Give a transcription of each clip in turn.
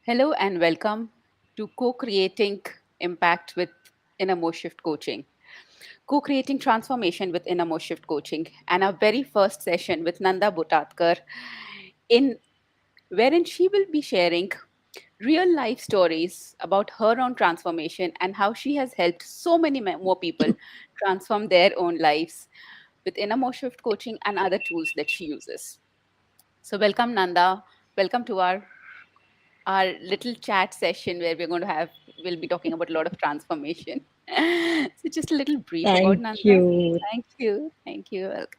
Hello and welcome to Co-Creating Impact with InnerMost Shift Coaching. Co-creating transformation with InnerMost Shift Coaching, and our very first session with Nanda Botadkar, in wherein she will be sharing real life stories about her own transformation and how she has helped so many more people transform their own lives with InnerMost Shift Coaching and other tools that she uses. So welcome Nanda, welcome to our little chat session where we'll be talking about a lot of transformation. So just a little brief about Thank Nanda. you. Thank you. Welcome.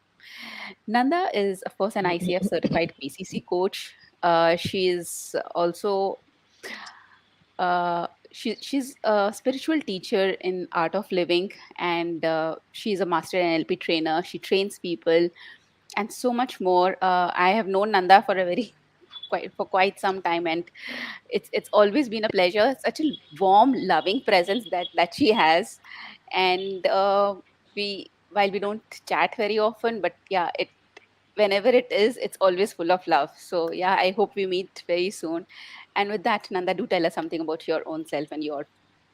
Nanda is, of course, an ICF certified PCC coach. She is also she's a spiritual teacher in art of living, and she's a master NLP trainer. She trains people and so much more. I have known Nanda for a very quite some time, and it's always been a pleasure. Such a warm, loving presence that she has, and we while we don't chat very often, but yeah, it whenever it is, it's always full of love. So yeah, I hope we meet very soon. And with that, Nanda, do tell us something about your own self and your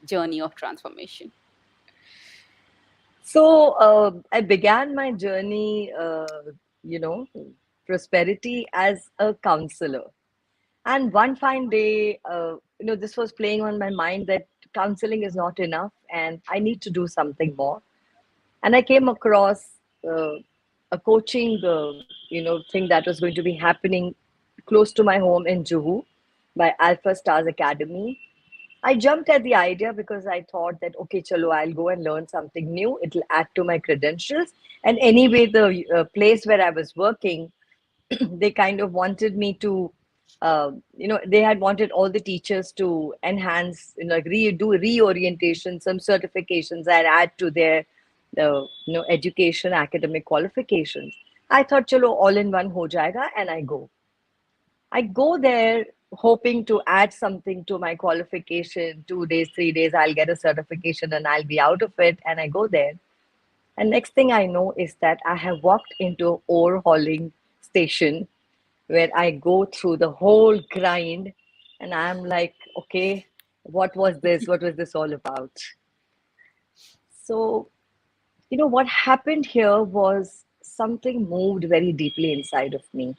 journey of transformation. I began my journey, you know, prosperity as a counselor. And one fine day, this was playing on my mind that counseling is not enough and I need to do something more. And I came across a coaching, thing that was going to be happening close to my home in Juhu by Alpha Stars Academy. I jumped at the idea because I thought that, okay, chalo, I'll go and learn something new. It'll add to my credentials. And anyway, the place where I was working, they kind of wanted me to, they had wanted all the teachers to enhance, do reorientation, some certifications and add to their, education, academic qualifications. I thought, chalo, all in one ho jayega, and I go there hoping to add something to my qualification. 2 days, 3 days, I'll get a certification and I'll be out of it. And I go there. And next thing I know is that I have walked into ore hauling station where I go through the whole grind and I'm like, okay, what was this? What was this all about? So, what happened here was something moved very deeply inside of me.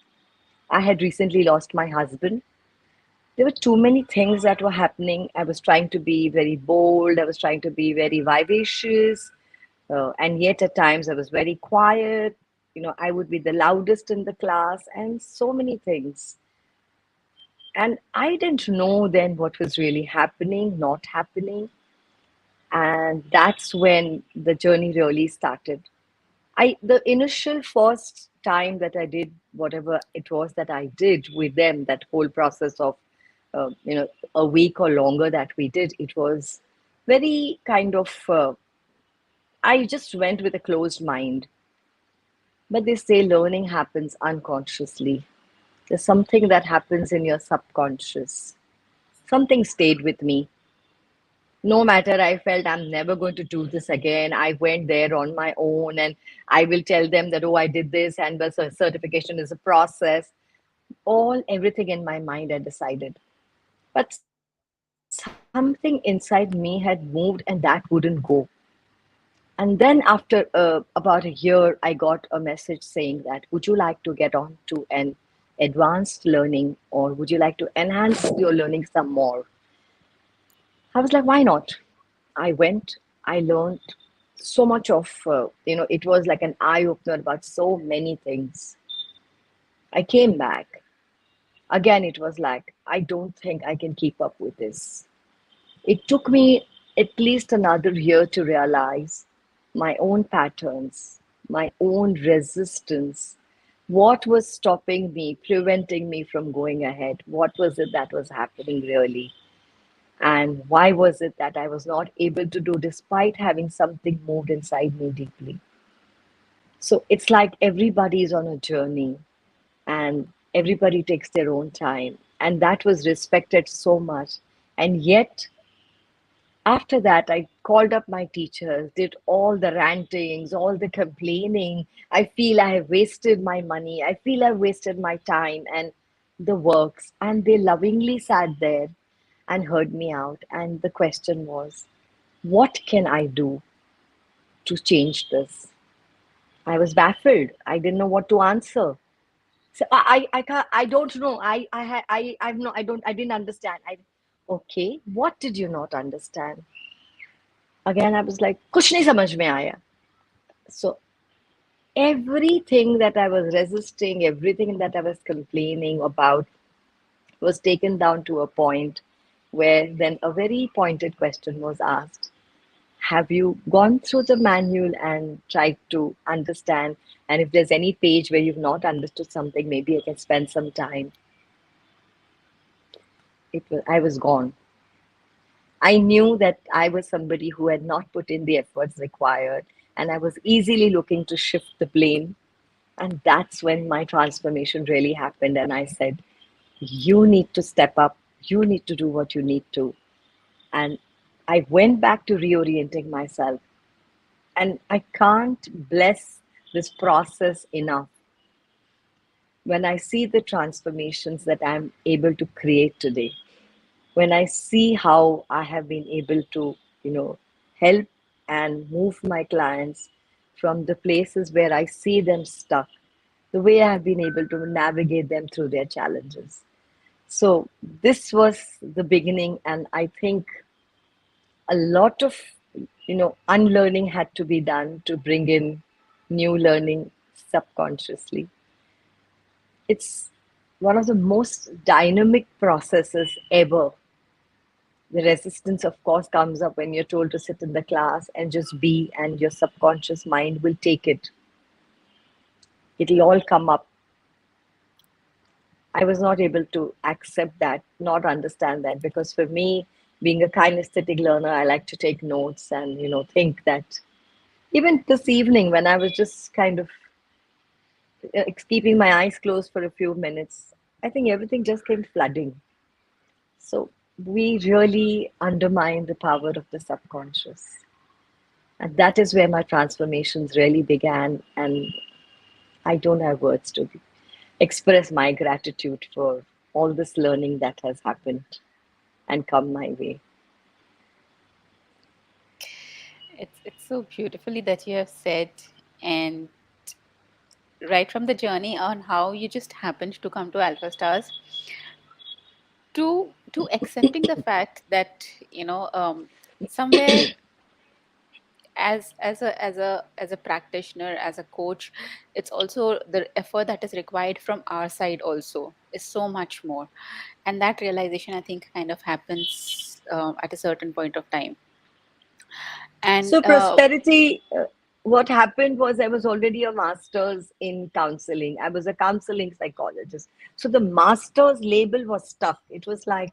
I had recently lost my husband. There were too many things that were happening. I was trying to be very bold. I was trying to be very vivacious. And yet at times I was very quiet. I would be the loudest in the class and so many things. And I didn't know then what was really happening, not happening. And that's when the journey really started. The initial first time that I did whatever it was that I did with them, that whole process of a week or longer that we did, it was very kind of I just went with a closed mind. But they say learning happens unconsciously. There's something that happens in your subconscious. Something stayed with me. No matter, I felt I'm never going to do this again. I went there on my own and I will tell them that, oh, I did this and the certification is a process. Everything in my mind I decided. But something inside me had moved and that wouldn't go. And then after about a year, I got a message saying that, would you like to get on to an advanced learning or would you like to enhance your learning some more? I was like, why not? I went, I learned so much of, it was like an eye opener about so many things. I came back. Again, it was like, I don't think I can keep up with this. It took me at least another year to realize my own patterns, my own resistance. What was stopping me, preventing me from going ahead? What was it that was happening really? And why was it that I was not able to do despite having something moved inside me deeply? So it's like everybody is on a journey and everybody takes their own time. And that was respected so much. And yet, after that, I called up my teachers, did all the rantings, all the complaining. I feel I have wasted my money. I feel I've wasted my time and the works. And they lovingly sat there and heard me out. And the question was, what can I do to change this? I was baffled. I didn't know what to answer. So I can't, I don't know. I'm no, I don't, I didn't understand. Okay, what did you not understand? Again, I was like, कुछ नहीं समझ में आया. So everything that I was resisting, everything that I was complaining about was taken down to a point where then a very pointed question was asked. Have you gone through the manual and tried to understand? And if there's any page where you've not understood something, maybe I can spend some time. I was gone. I knew that I was somebody who had not put in the efforts required, and I was easily looking to shift the blame. And that's when my transformation really happened. And I said, you need to step up, you need to do what you need to. And I went back to reorienting myself. And I can't bless this process enough. When I see the transformations that I'm able to create today, when I see how I have been able to, help and move my clients from the places where I see them stuck, the way I have been able to navigate them through their challenges. So this was the beginning, and I think a lot of, unlearning had to be done to bring in new learning subconsciously. It's one of the most dynamic processes ever. The resistance, of course, comes up when you're told to sit in the class and just be, and your subconscious mind will take it. It'll all come up. I was not able to accept that, not understand that, because for me, being a kinesthetic learner, I like to take notes and, think that even this evening when I was just kind of keeping my eyes closed for a few minutes, I think everything just came flooding. So we really undermine the power of the subconscious. And that is where my transformations really began. And I don't have words to express my gratitude for all this learning that has happened and come my way. It's so beautifully that you have said, and right from the journey on how you just happened to come to Alpha Stars, to accepting the fact that somewhere, as a practitioner, as a coach, it's also the effort that is required from our side also is so much more, and that realization, I think, kind of happens at a certain point of time. And So, prosperity, what happened was I was already a master's in counseling. I was a counseling psychologist. So, the master's label was stuck. It was like,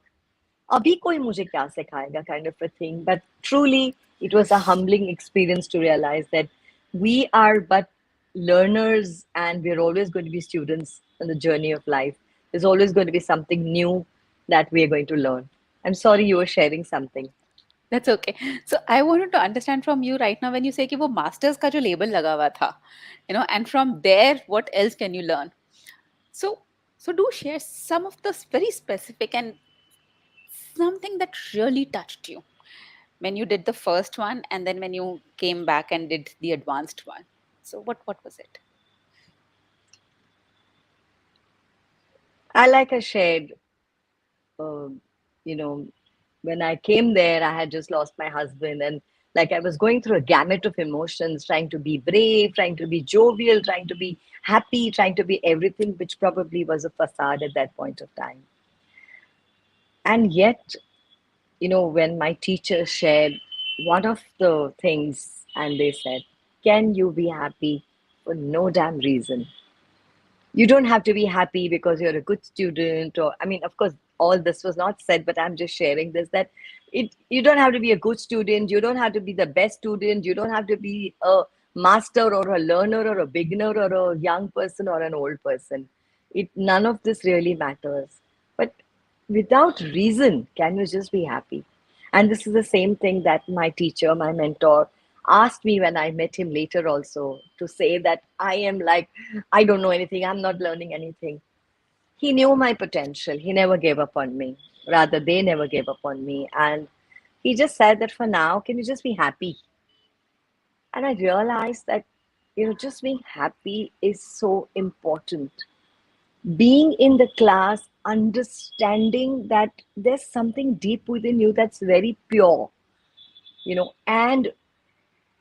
abhi koi mujhe kya sikhayega kind of a thing. But truly, it was a humbling experience to realize that we are but learners, and we're always going to be students on the journey of life. There's always going to be something new that we are going to learn. I'm sorry you were sharing something. that's okay. So I wanted to understand from you right now, when you say कि वो masters का जो label लगा हुआ था, and from there, what else can you learn? So, do share some of the very specific and something that really touched you when you did the first one, and then when you came back and did the advanced one. So, what was it? Like I shared, um, you know, when I came there, I had just lost my husband, and like I was going through a gamut of emotions, trying to be brave, trying to be jovial, trying to be happy, trying to be everything, which probably was a facade at that point of time. And yet, when my teacher shared one of the things, and they said, can you be happy for no damn reason? You don't have to be happy because you're a good student, or I mean, of course, all this was not said, but I'm just sharing this, that you don't have to be a good student, you don't have to be the best student, you don't have to be a master or a learner or a beginner or a young person or an old person. None of this really matters. But without reason, can you just be happy? And this is the same thing that my teacher, my mentor, asked me when I met him later also, to say that I am like, I don't know anything, I'm not learning anything. He knew my potential. He never gave up on me. Rather, they never gave up on me. And he just said that for now, can you just be happy? And I realized that, just being happy is so important. Being in the class, understanding that there's something deep within you that's very pure, and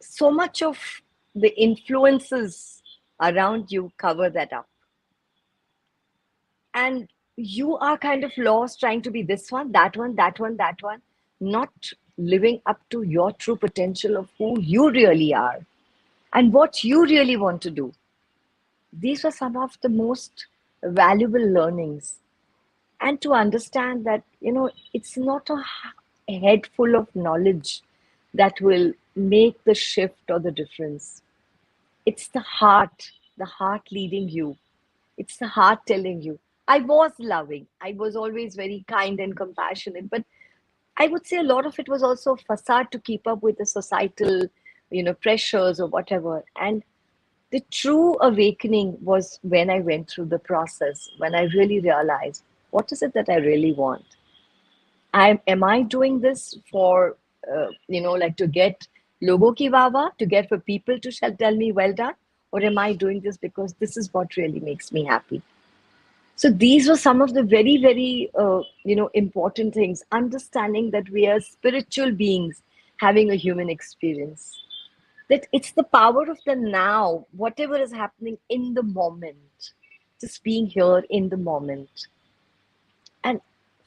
so much of the influences around you cover that up. And you are kind of lost trying to be this one, that one, that one, that one, not living up to your true potential of who you really are and what you really want to do. These were some of the most valuable learnings. And to understand that, it's not a head full of knowledge that will make the shift or the difference. It's the heart leading you. It's the heart telling you. I was loving. I was always very kind and compassionate. But I would say a lot of it was also facade to keep up with the societal, pressures or whatever. And the true awakening was when I went through the process, when I really realized what is it that I really want. Am I doing this for, like to get logo ki wawa, to get for people to shall tell me well done, or am I doing this because this is what really makes me happy? So these were some of the very, very, important things. Understanding that we are spiritual beings having a human experience. That it's the power of the now, whatever is happening in the moment, just being here in the moment. And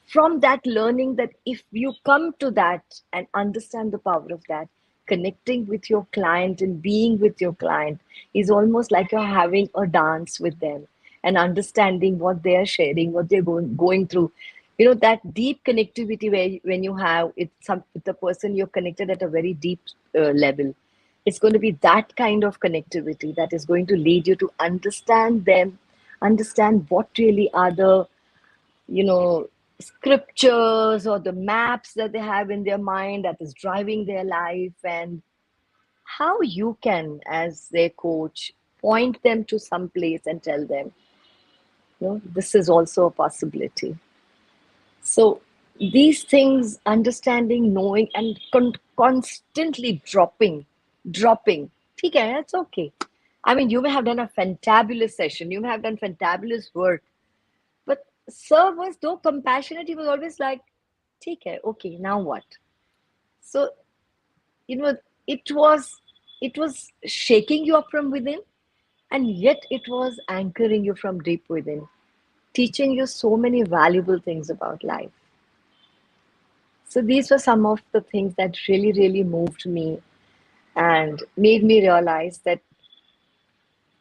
from that, learning that if you come to that and understand the power of that, connecting with your client and being with your client is almost like you're having a dance with them and understanding what they're sharing, what they're going through. That deep connectivity where when you have with the person you're connected at a very deep level, it's going to be that kind of connectivity that is going to lead you to understand them, understand what really are the scriptures or the maps that they have in their mind that is driving their life, and how you can, as their coach, point them to some place and tell them, this is also a possibility. So these things, understanding, knowing, and constantly dropping. Okay, it's okay. I mean, you may have done a fantabulous session, you may have done fantabulous work, but Sir was though compassionate, he was always like, take care, okay, now what? So, you know, it was it was shaking you up from within, and yet it was anchoring you from deep within, teaching you so many valuable things about life. So these were some of the things that really, really moved me and made me realize that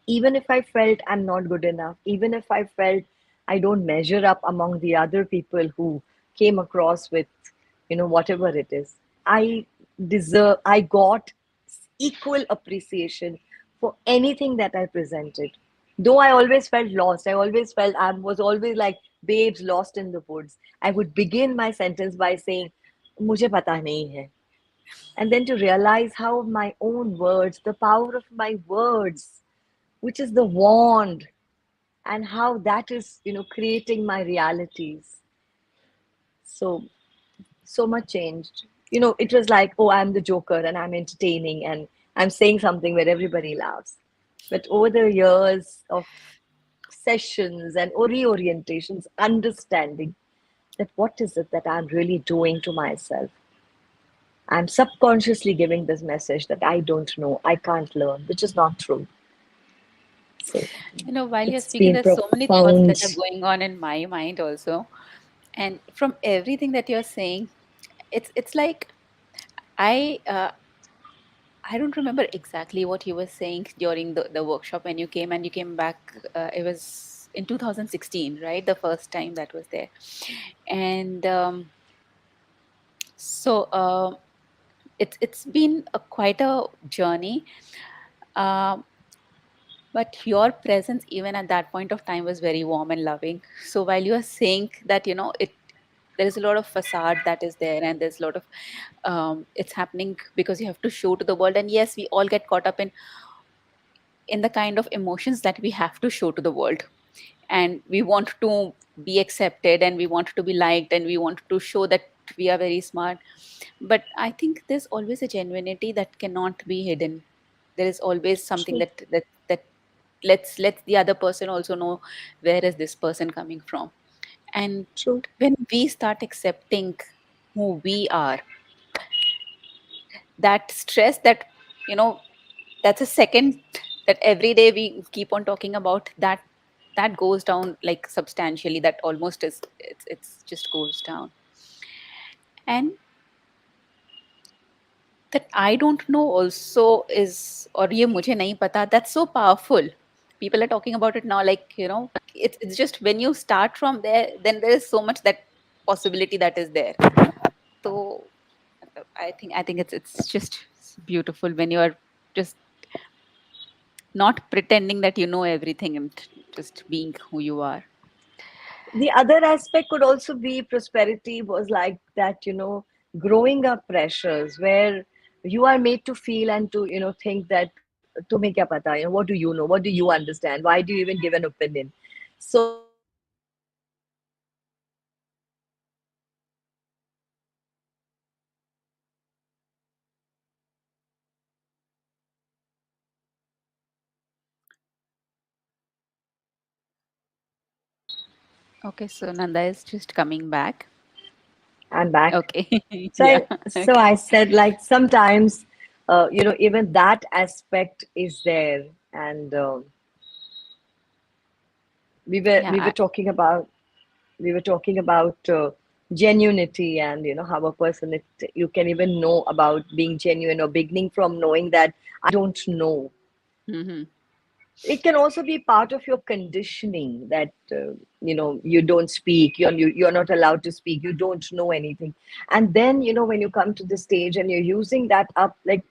even if I felt I'm not good enough, even if I felt I don't measure up among the other people who came across with, whatever it is, I I got equal appreciation for anything that I presented. Though I always felt lost, I was always like babes lost in the woods. I would begin my sentence by saying, "Mujhe pata nahi hai." And then to realize how my own words, the power of my words, which is the wand, and how that is creating my realities. So so much changed. It was like, oh, I'm the joker and I'm entertaining and I'm saying something where everybody laughs. But over the years of sessions and reorientations, understanding that what is it that I'm really doing to myself, I'm subconsciously giving this message that I don't know, I can't learn, which is not true. So While you're it's speaking, been there's so many thoughts profound. that are going on in my mind also. And from everything that you're saying, it's like I uh, I don't remember exactly what you were saying during the workshop when you came and you came back. It was in 2016, right? The first time that was there. And so it's been quite a journey. Um, but your presence even at that point of time was very warm and loving. So while you are saying that, there is a lot of facade that is there, and there's a lot of it's happening because you have to show to the world. And yes, we all get caught up in the kind of emotions that we have to show to the world, and we want to be accepted, and we want to be liked, and we want to show that we are very smart. But I think there's always a genuinity that cannot be hidden. There is always something True, that lets the other person also know where is this person coming from. And true. when we start accepting who we are, that stress that, you know, that's a second, that every day we keep on talking about, that goes down like substantially, that almost is, it's just goes down. And that I don't know also is, or ye mujhe nahi pata, that's so powerful. People are talking about it now, like, you know, it's just when you start from there, then there is so much that possibility that is there. So I think it's just beautiful when you are just not pretending that you know everything, and just being who you are. The other aspect could also be prosperity was like that, growing up pressures where you are made to feel and to, think that tumhe kya pata, what do you know? What do you understand? Why do you even give an opinion? So that pressure is Okay, so Nanda is just coming back. I'm back. Okay. So Yeah. I said like sometimes, even that aspect is there, and we were Yeah, we were talking about we were talking about genuinity, and how a person, you can even know about being genuine or beginning from knowing that I don't know. hmm, It can also be part of your conditioning that you don't speak, you're not allowed to speak, you don't know anything. And then when you come to the stage and you're using that up, like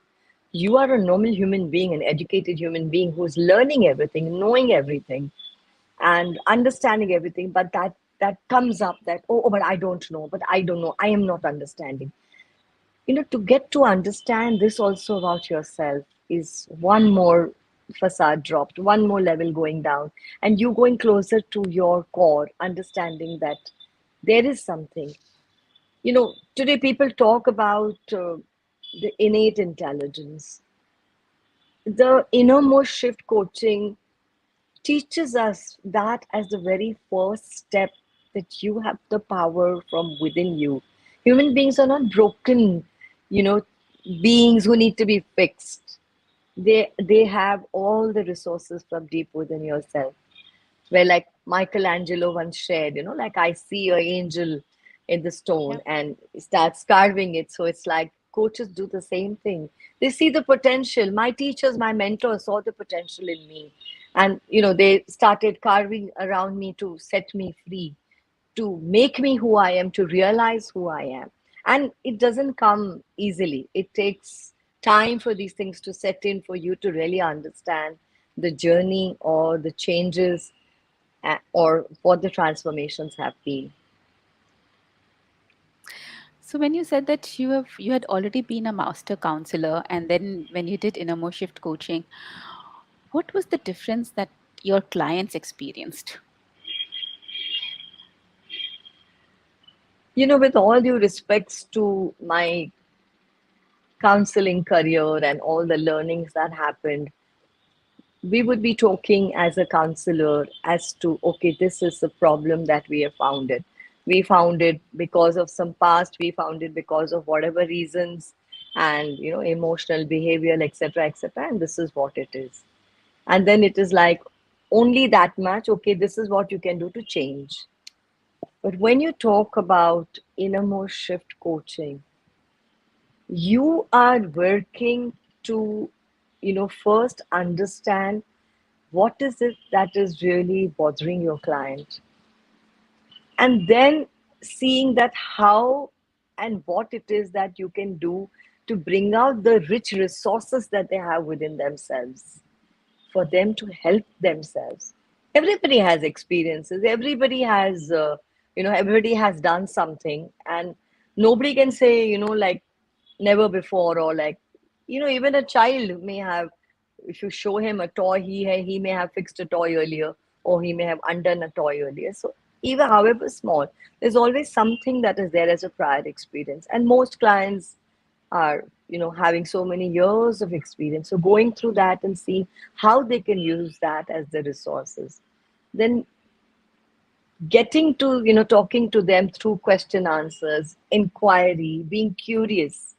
you are a normal human being, an educated human being who's learning everything, knowing everything, and understanding everything, but that comes up that, oh, but I don't know, I am not understanding. To get to understand this also about yourself is one more facade dropped, one more level going down, and you going closer to your core, understanding that there is something. Today people talk about the innate intelligence. The innermost shift coaching teaches us that as the very first step, that you have the power from within you. Human beings are not broken, you know, beings who need to be fixed. They have all the resources from deep within yourself. Where like Michelangelo once shared, like I see an angel in the stone yeah. and starts carving it. So it's like coaches do the same thing. They see the potential. My teachers, my mentors saw the potential in me. And they started carving around me to set me free, to make me who I am, to realize who I am. And it doesn't come easily. It takes time for these things to set in, for you to really understand the journey or the changes, or what the transformations have been. So when you said that you had already been a master counselor, and then when you did innermost shift coaching, what was the difference that your clients experienced? With all due respects to my counseling career and all the learnings that happened, we would be talking as a counselor as to, okay, this is the problem that we have found it. We found it because of some past, we found it because of whatever reasons, and emotional, behavioral, etc., etc., and this is what it is. And then it is like only that much, okay, this is what you can do to change. But when you talk about innermost shift coaching, you are working to, first understand what is it that is really bothering your client, and then seeing that how and what it is that you can do to bring out the rich resources that they have within themselves, for them to help themselves. Everybody has experiences, everybody has done something, and nobody can say, like never before, or like, even a child may have, if you show him a toy, he may have fixed a toy earlier, or he may have undone a toy earlier. So even however small, there's always something that is there as a prior experience. And most clients are, having so many years of experience. So going through that and seeing how they can use that as the resources. Then getting to, talking to them through question answers, inquiry, being curious,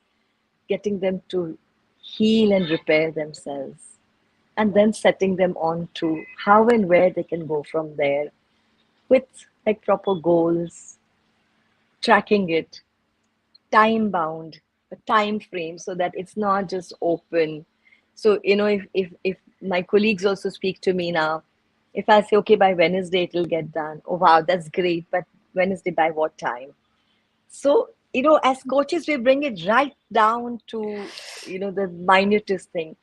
getting them to heal and repair themselves, and then setting them on to how and where they can go from there with like proper goals, tracking it, time bound, a time frame so that it's not just open. So, if my colleagues also speak to me now, if I say, okay, by Wednesday it'll get done, oh wow, that's great, but Wednesday by what time? So, as coaches, we bring it right down to, the minutest thing.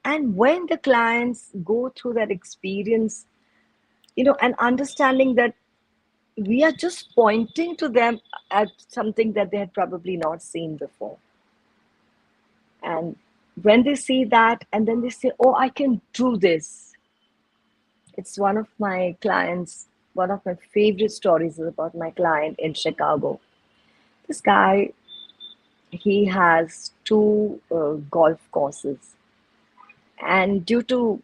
And when the clients go through that experience, and understanding that we are just pointing to them at something that they had probably not seen before. And when they see that, and then they say, oh, I can do this. It's one of my clients, one of my favorite stories is about my client in Chicago. This guy, he has two golf courses. And due to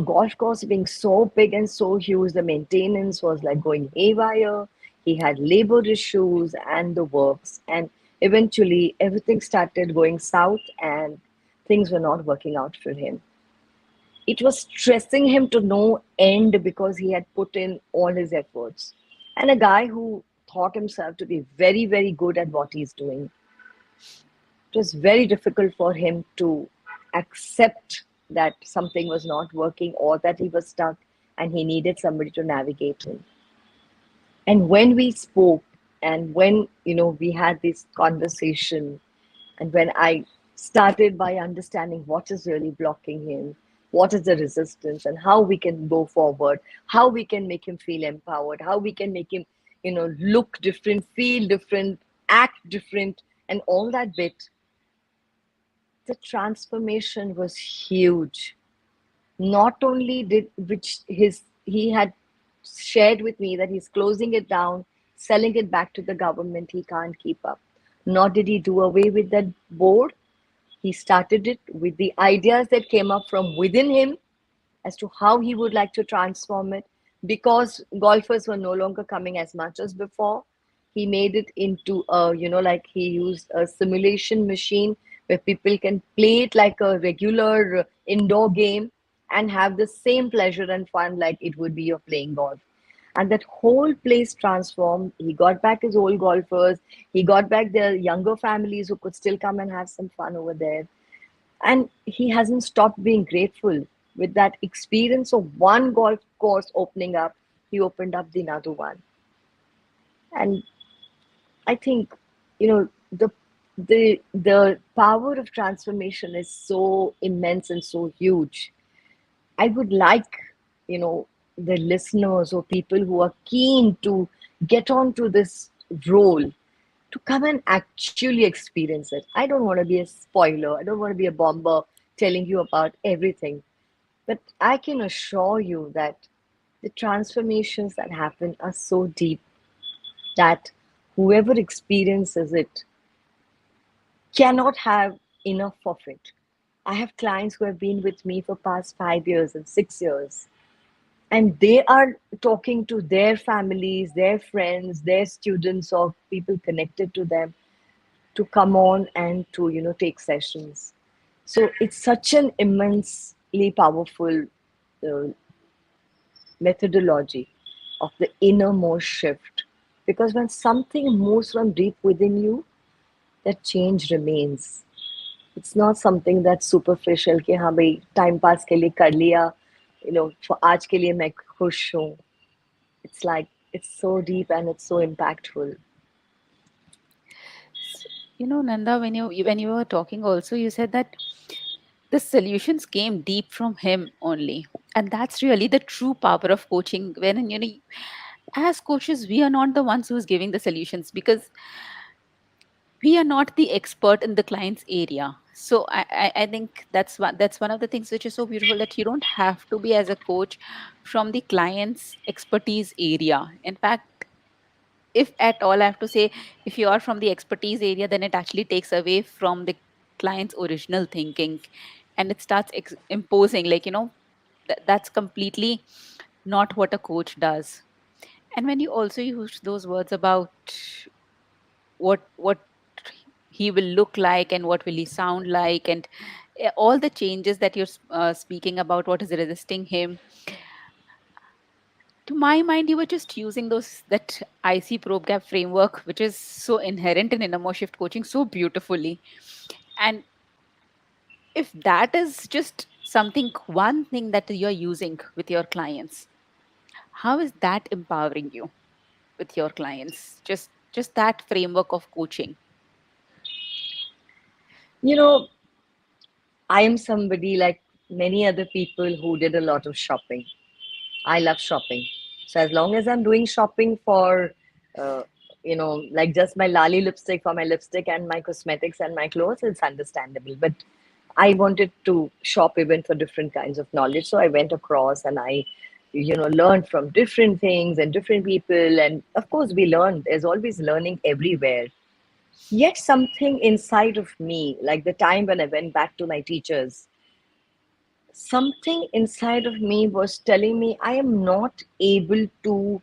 golf course being so big and so huge, the maintenance was like going haywire. He had labor issues and the works. And eventually, everything started going south and things were not working out for him. It was stressing him to no end because he had put in all his efforts. And a guy who thought himself to be very, very good at what he's doing, it was very difficult for him to accept that something was not working or that he was stuck and he needed somebody to navigate him. And when we spoke and when we had this conversation, and when I started by understanding what is really blocking him, what is the resistance, and how we can go forward, how we can make him feel empowered, how we can make him look different, feel different, act different, and all that bit, the transformation was huge. Not only did which his he had shared with me that he's closing it down, selling it back to the government, he can't keep up. Nor did he do away with that board. He started it with the ideas that came up from within him as to how he would like to transform it. Because golfers were no longer coming as much as before, he made it into a, like he used a simulation machine where people can play it like a regular indoor game and have the same pleasure and fun like it would be of playing golf. And that whole place transformed. He got back his old golfers, he got back their younger families who could still come and have some fun over there. And he hasn't stopped being grateful. With that experience of one golf course opening up, he opened up the another one. And I think, the power of transformation is so immense and so huge. I would like, the listeners or people who are keen to get onto this role to come and actually experience it. I don't want to be a spoiler. I don't want to be a bomber telling you about everything. But I can assure you that the transformations that happen are so deep that whoever experiences it cannot have enough of it. I have clients who have been with me for past 5 years and 6 years, and they are talking to their families, their friends, their students, or people connected to them to come on and to take sessions. So it's such an immensely powerful uh, methodology of the innermost shift, because when something moves from deep within you, that change remains. It's not something that's superficial कि हाँ भाई time pass के लिए कर लिया, for आज के लिए मैं खुश हूँ. It's like it's so deep and it's so impactful. Nanda, when you were talking also, you said that the solutions came deep from him only, and that's really the true power of coaching. When as coaches, we are not the ones who's giving the solutions, because we are not the expert in the client's area. So I think that's one of the things which is so beautiful, that you don't have to be as a coach from the client's expertise area. In fact, if at all I have to say, if you are from the expertise area, then it actually takes away from the client's original thinking, and it starts imposing, like, that's completely not what a coach does. And when you also use those words about what he will look like and what will he sound like, and all the changes that you're speaking about, what is resisting him, to my mind you were just using those that IC probe gap framework, which is so inherent in innermost shift coaching so beautifully. And if that is just something, one thing that you're using with your clients, how is that empowering you with your clients? Just that framework of coaching. You know, I am somebody like many other people who did a lot of shopping. I love shopping. So as long as I'm doing shopping for, uh, like just my lali lipstick for my lipstick and my cosmetics and my clothes, it's understandable. But I wanted to shop even for different kinds of knowledge. So I went across and I, learned from different things and different people. And of course, we learned. There's always learning everywhere. Yet something inside of me, like the time when I went back to my teachers, something inside of me was telling me I am not able to.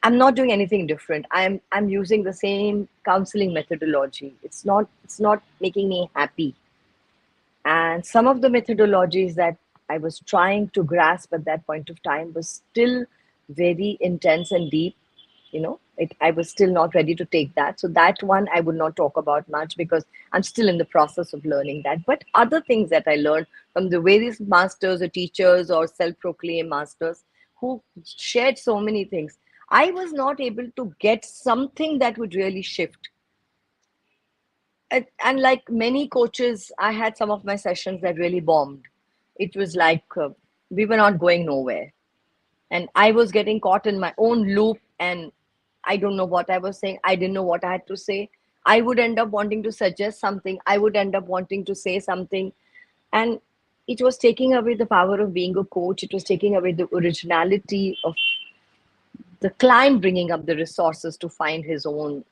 I'm not doing anything different. I'm using the same counseling methodology. It's not making me happy. And some of the methodologies that I was trying to grasp at that point of time was still very intense and deep. I was still not ready to take that. So that one I would not talk about much because I'm still in the process of learning that. But other things that I learned from the various masters or teachers or self-proclaimed masters who shared so many things, I was not able to get something that would really shift. And like many coaches, I had some of my sessions that really bombed. It was like we were not going nowhere. And I was getting caught in my own loop, and I don't know what I was saying. I didn't know what I had to say. I would end up wanting to suggest something. I would end up wanting to say something. And it was taking away the power of being a coach. It was taking away the originality of the client bringing up the resources to find his own,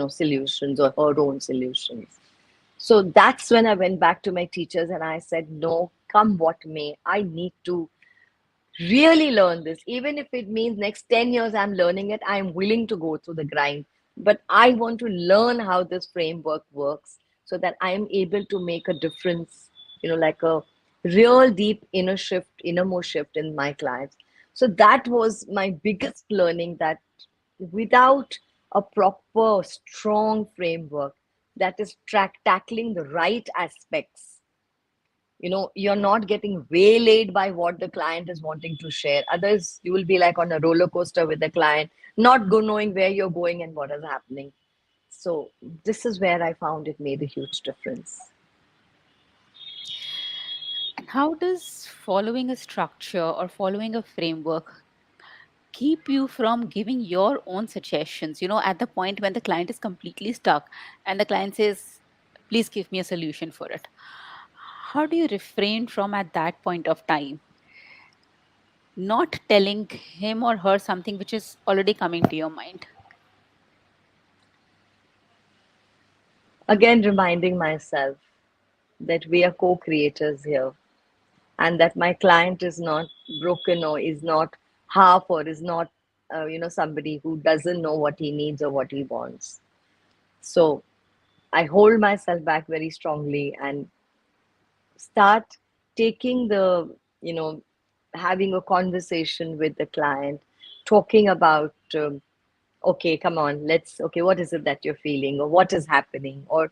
solutions or her own solutions. So that's when I went back to my teachers and I said, no, come what may, I need to really learn this. Even if it means next 10 years I'm learning it, I'm willing to go through the grind. But I want to learn how this framework works so that I am able to make a difference, like a real deep innermost shift in my clients. So that was my biggest learning, that without a proper, strong framework that is tackling the right aspects, you're not getting waylaid by what the client is wanting to share. Others, you will be like on a roller coaster with the client, not go knowing where you're going and what is happening. So this is where I found it made a huge difference. And how does following a structure or following a framework keep you from giving your own suggestions, at the point when the client is completely stuck and the client says, please give me a solution for it? How do you refrain from, at that point of time, not telling him or her something which is already coming to your mind? Again, reminding myself that we are co-creators here, and that my client is not broken or is not half or is not somebody who doesn't know what he needs or what he wants. So I hold myself back very strongly and start taking the, having a conversation with the client, talking about, okay, come on, okay, what is it that you're feeling or what is happening? Or,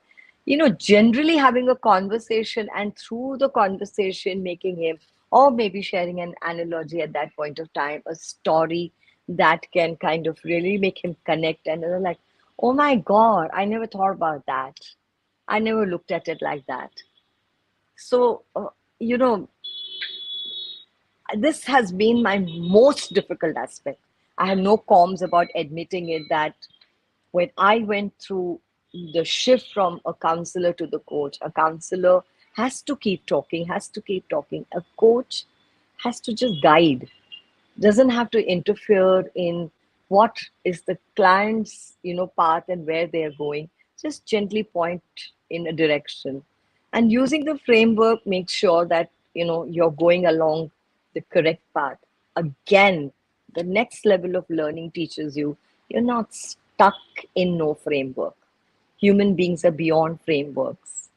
generally having a conversation, and through the conversation, making him, or maybe sharing an analogy at that point of time, a story that can kind of really make him connect. And they're like, oh my God, I never thought about that. I never looked at it like that. So, you know, this has been my most difficult aspect. I have no qualms about admitting it that when I went through the shift from a counselor to the coach. A counselor has to keep talking, has to keep talking. A coach has to just guide, doesn't have to interfere in what is the client's path and where they're going. Just gently point in a direction, and using the framework makes sure that you're going along the correct path. Again, the next level of learning teaches you you're not stuck in no framework. Human beings are beyond frameworks.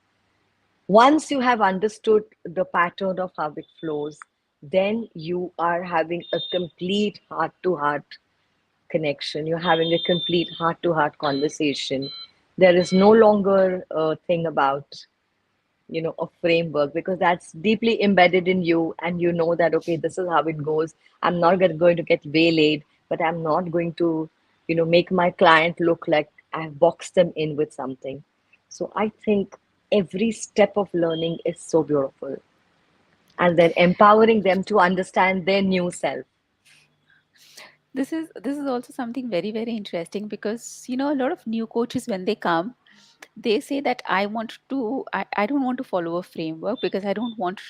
Once you have understood the pattern of how it flows, then you are having a complete heart to heart connection. You're having a complete heart to heart conversation. There is no longer a thing about, a framework, because that's deeply embedded in you. And you know that, okay, this is how it goes. I'm not going to get waylaid, but I'm not going to, make my client look like I've boxed them in with something. So I think every step of learning is so beautiful. And then empowering them to understand their new self. This is also something very, very interesting, because a lot of new coaches, when they come, they say that I don't want to follow a framework, because I don't want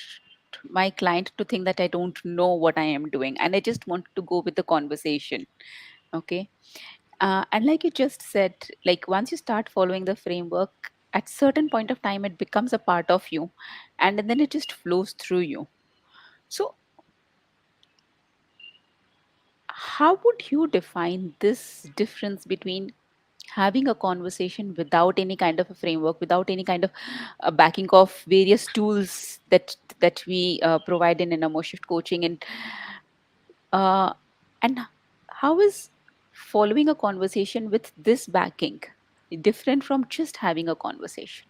my client to think that I don't know what I am doing, and I just want to go with the conversation. Okay. And like you just said, like once you start following the framework, at certain point of time it becomes a part of you, and then it just flows through you. So how would you define this difference between having a conversation without any kind of a framework, without any kind of backing of various tools that we provide in InnerMost Shift Coaching, uh, and how is following a conversation with this backing different from just having a conversation?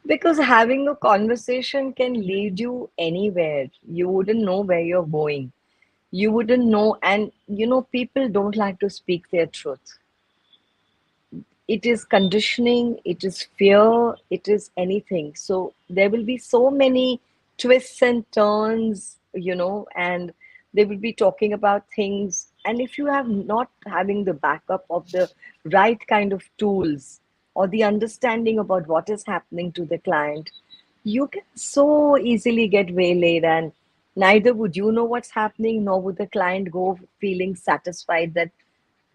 Because having a conversation can lead you anywhere. You wouldn't know where you're going. You wouldn't know. And, people don't like to speak their truth. It is conditioning, it is fear, it is anything. So there will be so many twists and turns, and they will be talking about things. And if you have not having the backup of the right kind of tools or the understanding about what is happening to the client, you can so easily get waylaid, and neither would you know what's happening, nor would the client go feeling satisfied that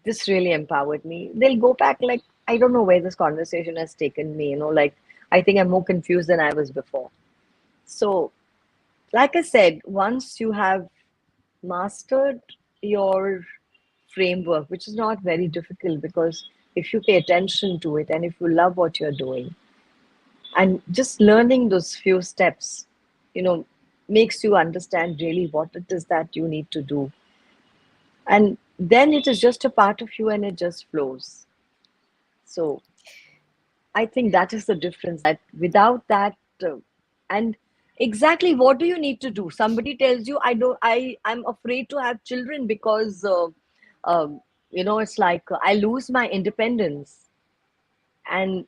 this really empowered me. They'll go back like, I don't know where this conversation has taken me, like, I think I'm more confused than I was before. So, like I said, once you have mastered your framework, which is not very difficult, because if you pay attention to it and if you love what you're doing, and just learning those few steps, you know, makes you understand really what it is that you need to do. And then it is just a part of you and it just flows. So, I think that is the difference. That without that, and exactly what do you need to do? Somebody tells you, I don't, I'm afraid to have children because, it's like I lose my independence. And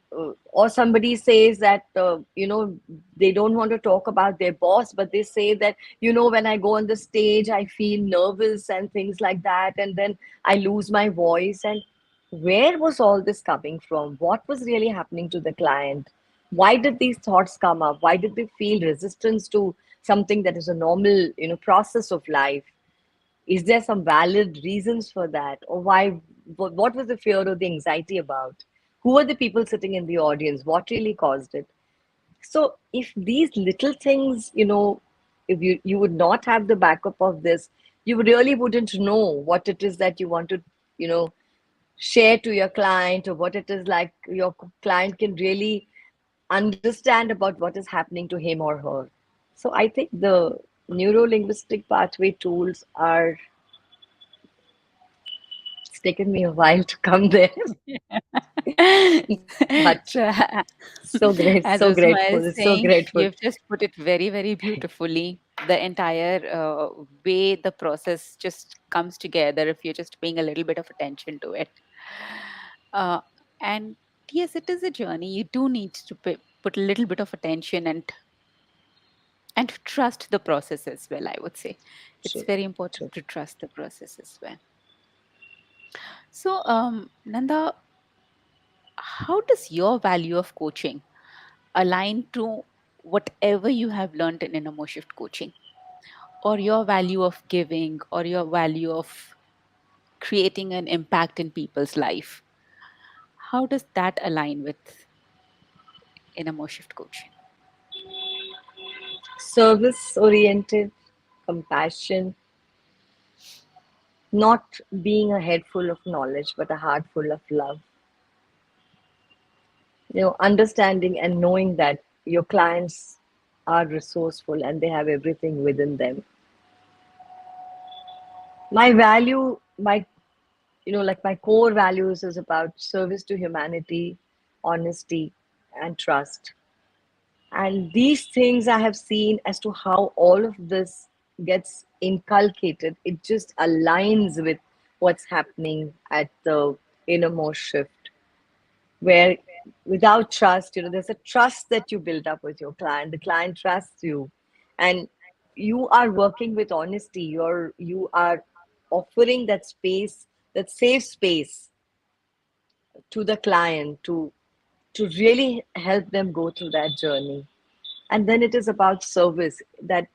or somebody says that they don't want to talk about their boss, but they say that when I go on the stage I feel nervous and things like that, and then I lose my voice. And where was all this coming from? What was really happening to the client? Why did these thoughts come up? Why did they feel resistance to something that is a normal process of life? Is there some valid reasons for that? Or why? What was the fear or the anxiety about? Who were the people sitting in the audience? What really caused it? So if these little things, if you would not have the backup of this, you really wouldn't know what it is that you want to, you know, share to your client, or what it is like your client can really understand about what is happening to him or her. So I think the neuro linguistic pathway tools are, it's taken me a while to come there, but So, so great, as so Usma is grateful, so saying, grateful. you've just put it very, very beautifully. The entire way the process just comes together if you're just paying a little bit of attention to it. Uh, and yes, it is a journey. You do need to put a little bit of attention and to trust the process as well, I would say. It's True, very important true. to trust the process as well. So, Nanda, how does your value of coaching align to whatever you have learned in InnerMost Shift coaching, or your value of giving, or your value of creating an impact in people's life? How does that align with InnerMost Shift coaching? Service oriented, compassion, not being a head full of knowledge, but a heart full of love. Understanding and knowing that your clients are resourceful and they have everything within them. My value, like my core values is about service to humanity, honesty, and trust. And these things I have seen as to how all of this gets inculcated. It just aligns with what's happening at the innermost shift, where without trust, there's a trust that you build up with your client. The client trusts you, and you are working with honesty. You are offering that space, that safe space to the client to really help them go through that journey. And then it is about service, that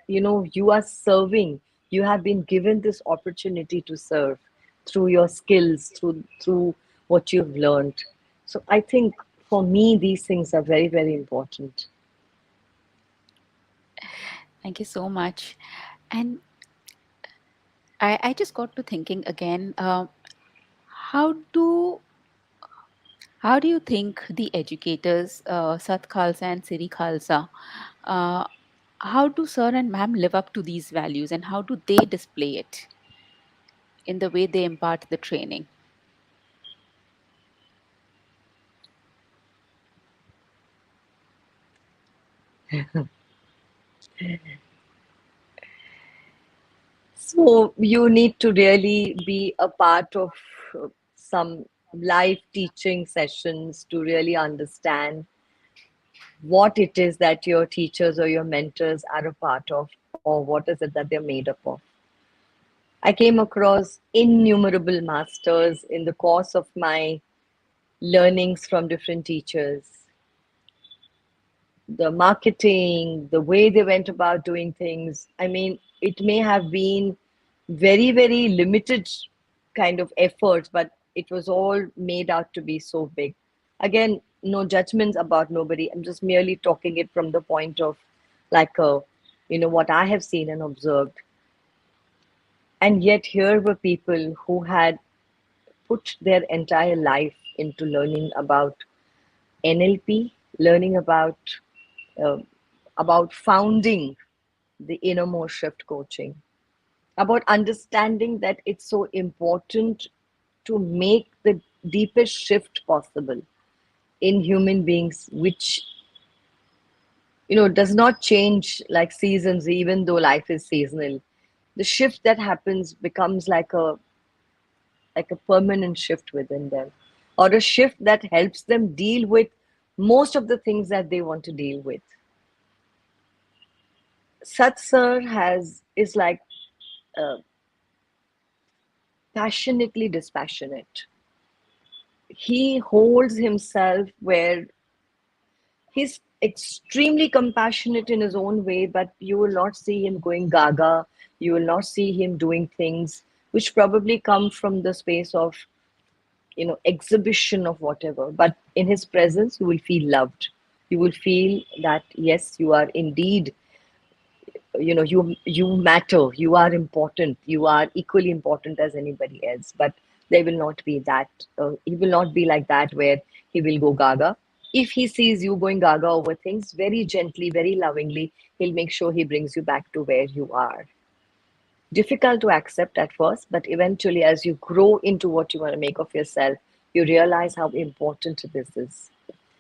you are serving. You have been given this opportunity to serve through your skills, through what you've learned. So I think for me these things are very, very important. Thank you so much. And I just got to thinking again, how do how do you think the educators, Sat Khalsa and Siri Khalsa, uh, how do sir and ma'am live up to these values, and how do they display it in the way they impart the training? So you need to really be a part of some live teaching sessions to really understand what it is that your teachers or your mentors are a part of, or what is it that they're made up of. I came across innumerable masters in the course of my learnings from different teachers. The marketing, the way they went about doing things. I mean, it may have been very, very limited kind of efforts, but it was all made out to be so big. Again, no judgments about nobody. I'm just merely talking it from the point of like what I have seen and observed. And yet here were people who had put their entire life into learning about NLP, learning uh, about founding the InnerMost Shift Coaching, about understanding that it's so important to make the deepest shift possible in human beings, which does not change like seasons, even though life is seasonal. The shift that happens becomes like a permanent shift within them, or a shift that helps them deal with most of the things that they want to deal with. Sat Sir is like passionately dispassionate. He holds himself where he's extremely compassionate in his own way, but you will not see him going gaga. You will not see him doing things which probably come from the space of exhibition of whatever, but in his presence you will feel loved. You will feel that yes, you are indeed, you matter, you are important, you are equally important as anybody else. But there will not be that, he will not be like that where he will go gaga. If he sees you going gaga over things, very gently, very lovingly, he'll make sure he brings you back to where you are. Difficult to accept at first, but eventually, as you grow into what you want to make of yourself, you realize how important this is.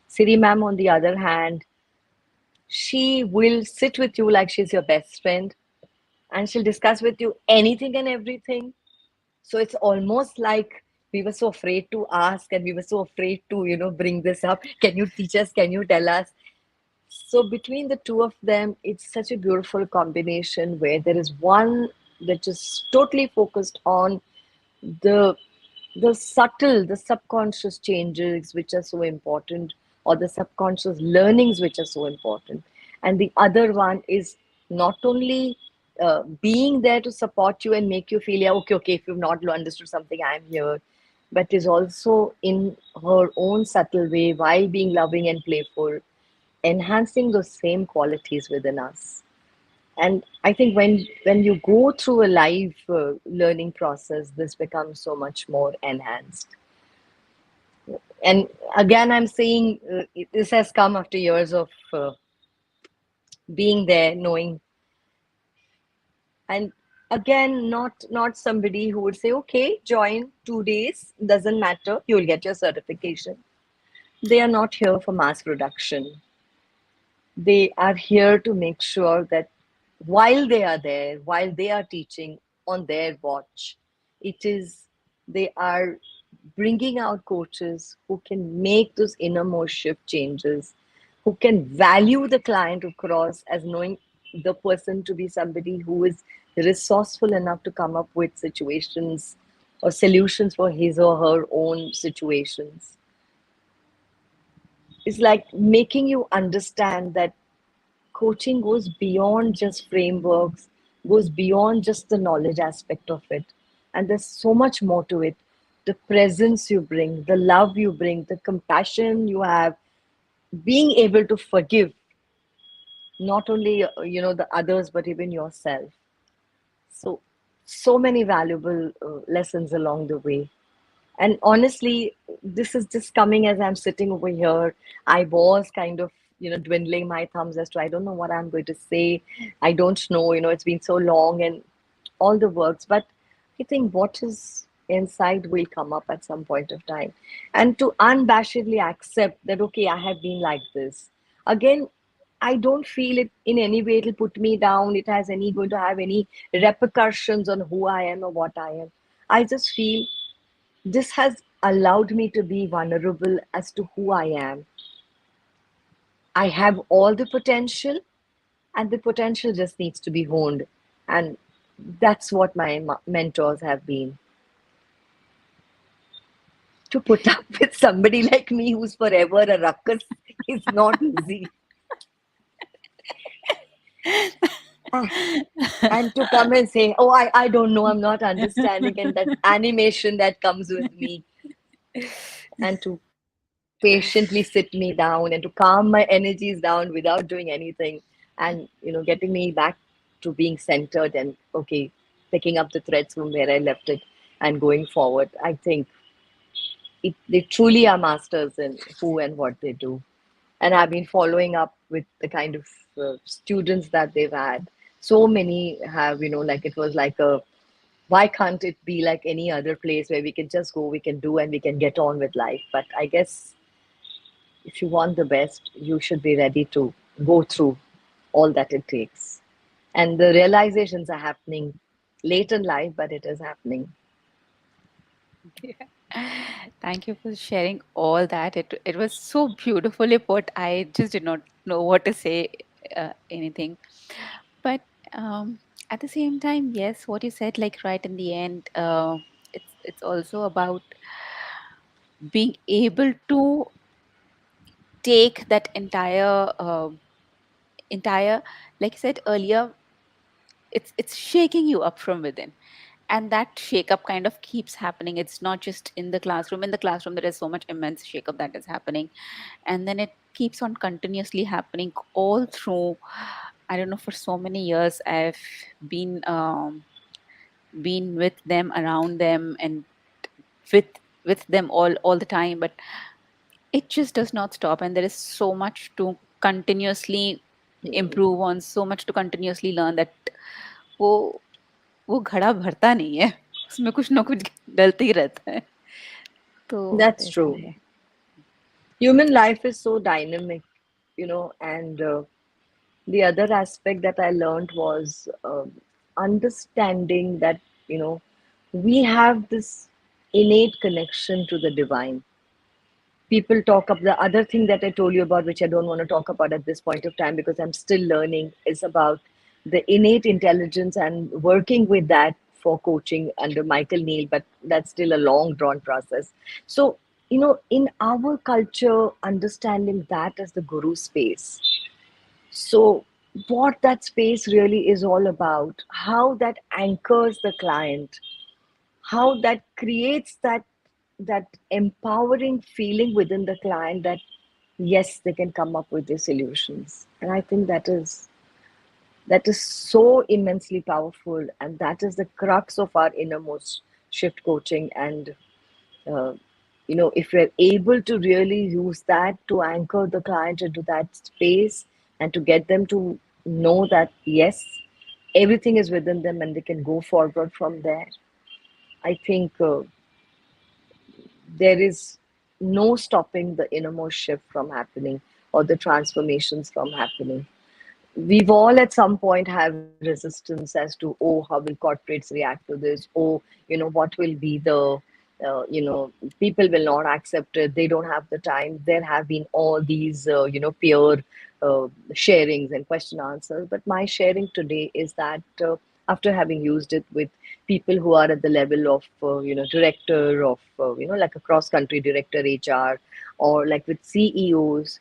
Siri ma'am, on the other hand, she will sit with you like she's your best friend, and she'll discuss with you anything and everything. So it's almost like we were so afraid to ask, and we were so afraid to, bring this up. Can you teach us? Can you tell us? So between the two of them, it's such a beautiful combination where there is one that is totally focused on the the subtle, the subconscious changes which are so important, or the subconscious learnings which are so important. And the other one is not only being there to support you and make you feel, yeah, okay, okay, if you've not understood something, I'm here, but is also in her own subtle way, while being loving and playful, enhancing those same qualities within us. And I think when you go through a live learning process, this becomes so much more enhanced. And again, I'm saying this has come after years of being there, knowing, and again, not somebody who would say, okay, join 2 days, doesn't matter, you'll get your certification. They are not here for mass production. They are here to make sure that while they are there, while they are teaching on their watch, it is they are bringing out coaches who can make those innermost shift changes, who can value the client across as knowing the person to be somebody who is resourceful enough to come up with situations or solutions for his or her own situations. It's like making you understand that coaching goes beyond just frameworks, goes beyond just the knowledge aspect of it. And there's so much more to it. The presence you bring, the love you bring, the compassion you have, being able to forgive not only the others but even yourself. So so many valuable lessons along the way. And honestly, this is just coming as I'm sitting over here. I was kind of, dwindling my thumbs as to I don't know what I'm going to say. I don't know, it's been so long and all the works. But I think what is inside will come up at some point of time. And to unabashedly accept that, okay, I have been like this. Again, I don't feel it in any way it'll put me down. It has any going to have any repercussions on who I am or what I am. I just feel this has allowed me to be vulnerable as to who I am. I have all the potential, and the potential just needs to be honed. And that's what my mentors have been. To put up with somebody like me who's forever a ruckus is not easy. Ah, and to come and say, oh, I don't know, I'm not understanding, and that animation that comes with me, and to patiently sit me down and to calm my energies down without doing anything, and getting me back to being centered and okay, picking up the threads from where I left it and going forward. I think they truly are masters in who and what they do. And I've been following up with the kind of students that they've had. So many have, like it was like a, why can't it be like any other place where we can just go, we can do, and we can get on with life? But I guess if you want the best, you should be ready to go through all that it takes. And the realizations are happening late in life, but it is happening. Yeah. Thank you for sharing all that. It was so beautifully put. I just did not know what to say, anything. But at the same time, yes, what you said, like right in the end, it's also about being able to take that entire, like I said earlier, it's shaking you up from within, and that shake up kind of keeps happening. It's not just in the classroom. In the classroom there is so much immense shake up that is happening, and then it keeps on continuously happening all through. I don't know, for so many years I've been been with them, around them, and with with them all the time, but it just does not stop, and there is so much to continuously improve on, so much to continuously learn, that वो वो घड़ा भरता नहीं है, उसमें कुछ ना कुछ डलते ही रहता है, तो That's ऐसा true. है. Human life is so dynamic, and the other aspect that I learned was understanding that, we have this innate connection to the divine. People talk of the other thing that I told you about, which I don't want to talk about at this point of time because I'm still learning, is about the innate intelligence and working with that for coaching under Michael Neal, but that's still a long drawn process. So, in our culture, understanding that as the guru space. So, what that space really is all about, how that anchors the client, how that creates that empowering feeling within the client that yes, they can come up with their solutions. And I think that is so immensely powerful, and that is the crux of our innermost shift coaching. And uh, if we're able to really use that to anchor the client into that space and to get them to know that yes, everything is within them and they can go forward from there, I think there is no stopping the innermost shift from happening or the transformations from happening. We've all at some point have resistance as to, oh, how will corporates react to this? Oh, what will be the people will not accept it, they don't have the time. There have been all these peer sharings and question answers, but my sharing today is that after having used it with people who are at the level of director of like a cross country director HR, or like with CEOs,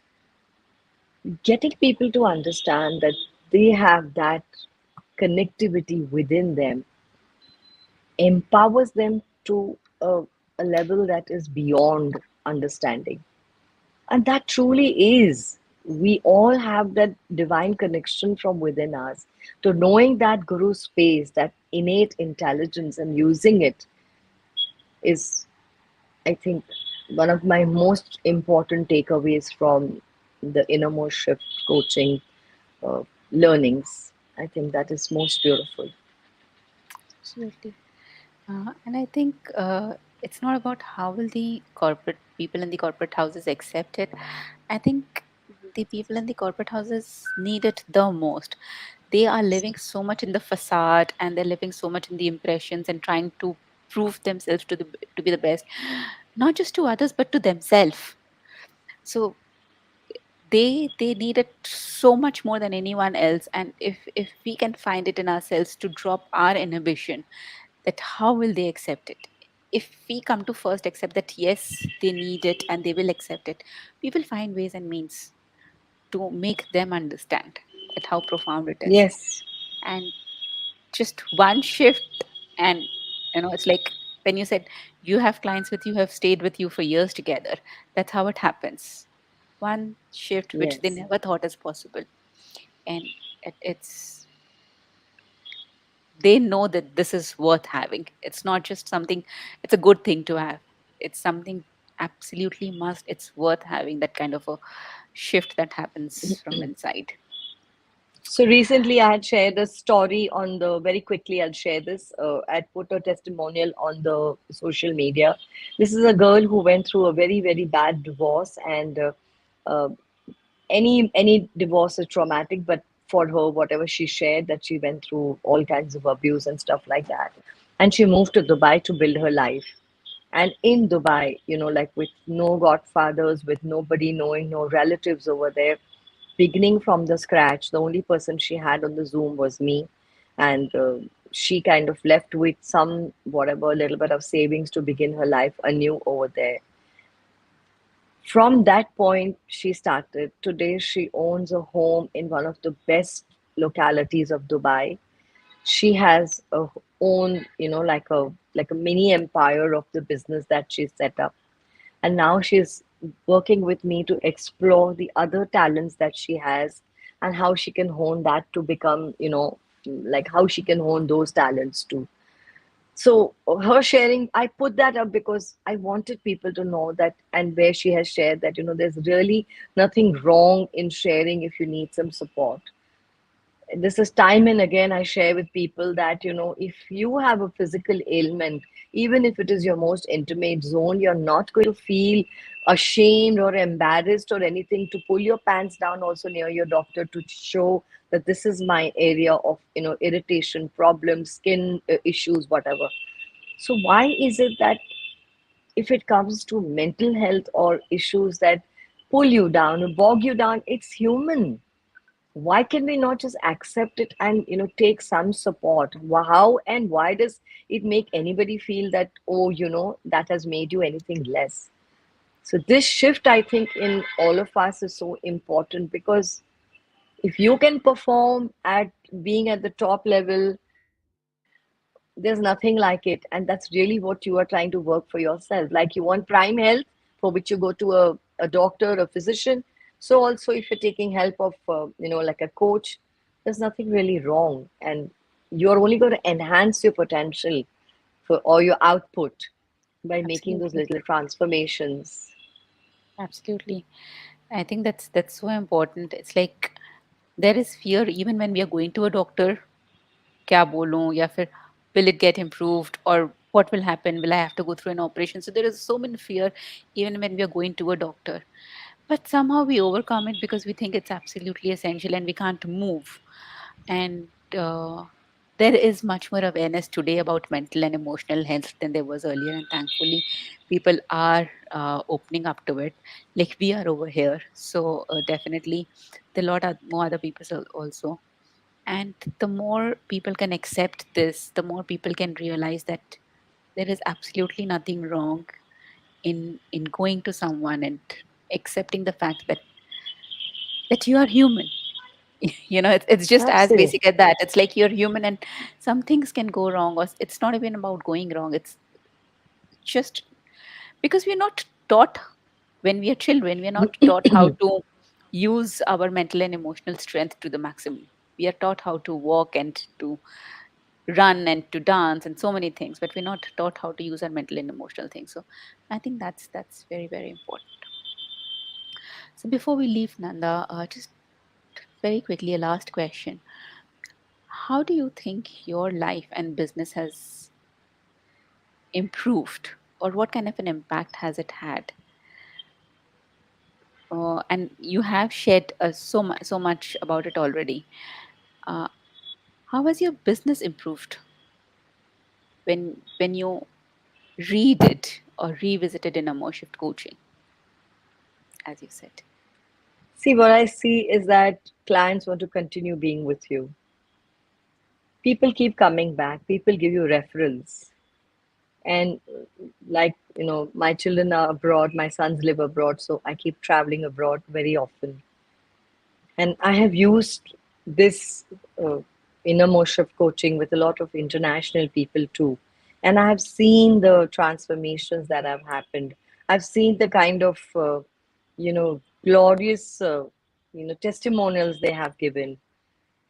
getting people to understand that they have that connectivity within them empowers them to a level that is beyond understanding. And that truly is. We all have that divine connection from within us. To knowing that guru space, that innate intelligence, and using it is, I think, one of my most important takeaways from the innermost shift coaching learnings. I think that is most beautiful. Absolutely. And I think it's not about how will the corporate people in the corporate houses accept it. I think the people in the corporate houses need it the most. They are living so much in the facade, and they're living so much in the impressions and trying to prove themselves to be the best, not just to others but to themselves. So they need it so much more than anyone else. And if we can find it in ourselves to drop our inhibition, that how will they accept it? If we come to first accept that yes, they need it and they will accept it, we will find ways and means to make them understand that how profound it is. Yes, And just one shift, and it's like when you said you have clients with you who have stayed with you for years together. That's how it happens. One shift which they yes. never thought is possible, and it's they know that this is worth having. It's not just something, it's a good thing to have. It's something absolutely must, it's worth having, that kind of a shift that happens from inside. So recently, I had shared a story on the very quickly. I'll share this. I put a testimonial on the social media. This is a girl who went through a very very bad divorce, and uh, any divorce is traumatic, but for her, whatever she shared, that she went through all kinds of abuse and stuff like that, and she moved to Dubai to build her life. And in Dubai, like with no godfathers, with nobody knowing, no relatives over there, beginning from the scratch, the only person she had on the Zoom was me. And she kind of left with some, whatever, little bit of savings to begin her life anew over there. From that point, she started. Today, she owns a home in one of the best localities of Dubai. She has a own, like a mini empire of the business that she set up. And now she's working with me to explore the other talents that she has and how she can hone that to become, like how she can hone those talents too. So her sharing, I put that up because I wanted people to know that, and where she has shared that, there's really nothing wrong in sharing if you need some support. This is time and again I share with people that, if you have a physical ailment, even if it is your most intimate zone, you're not going to feel ashamed or embarrassed or anything to pull your pants down also near your doctor to show that this is my area of irritation, problems, skin issues, whatever. So why is it that if it comes to mental health or issues that pull you down or bog you down, it's human. Why can we not just accept it and take some support? How and why does it make anybody feel that, oh, that has made you anything less? So this shift, I think, in all of us is so important, because if you can perform at being at the top level, there's nothing like it. And that's really what you are trying to work for yourself. Like you want prime health, for which you go to a doctor, a physician. So also if you're taking help of, like a coach, there's nothing really wrong. And you're only going to enhance your potential for or your output by making those Absolutely. little transformations. Absolutely. I think that's so important. It's like there is fear even when we are going to a doctor. क्या बोलूं या फिर will it get improved or what will happen, will I have to go through an operation? So there is so many fear even when we are going to a doctor, but somehow we overcome it because we think it's absolutely essential and we can't move. And there is much more awareness today about mental and emotional health than there was earlier, and thankfully people are opening up to it, like we are over here. So definitely there are a lot of more other people also. And the more people can accept this, the more people can realize that there is absolutely nothing wrong in going to someone and accepting the fact that you are human. It's just as Absolutely. basic as that. It's like you're human and some things can go wrong, or it's not even about going wrong. It's just because we're not taught when we are children, we're not taught how to use our mental and emotional strength to the maximum. We are taught how to walk and to run and to dance and so many things, but we're not taught how to use our mental and emotional things. So I think that's very, very important. So before we leave, Nanda, just very quickly, a last question. How do you think your life and business has improved, or what kind of an impact has it had? And you have shared so much about it already. Uh, how has your business improved when you read it or revisited in a more shift coaching, as you said? See, what I see is that clients want to continue being with you. People keep coming back. People give you referrals. And like, my children are abroad, my sons live abroad, so I keep traveling abroad very often. And I have used this uh, InnerMost Shift coaching with a lot of international people too. And I have seen the transformations that have happened. I've seen the kind of, glorious, testimonials they have given.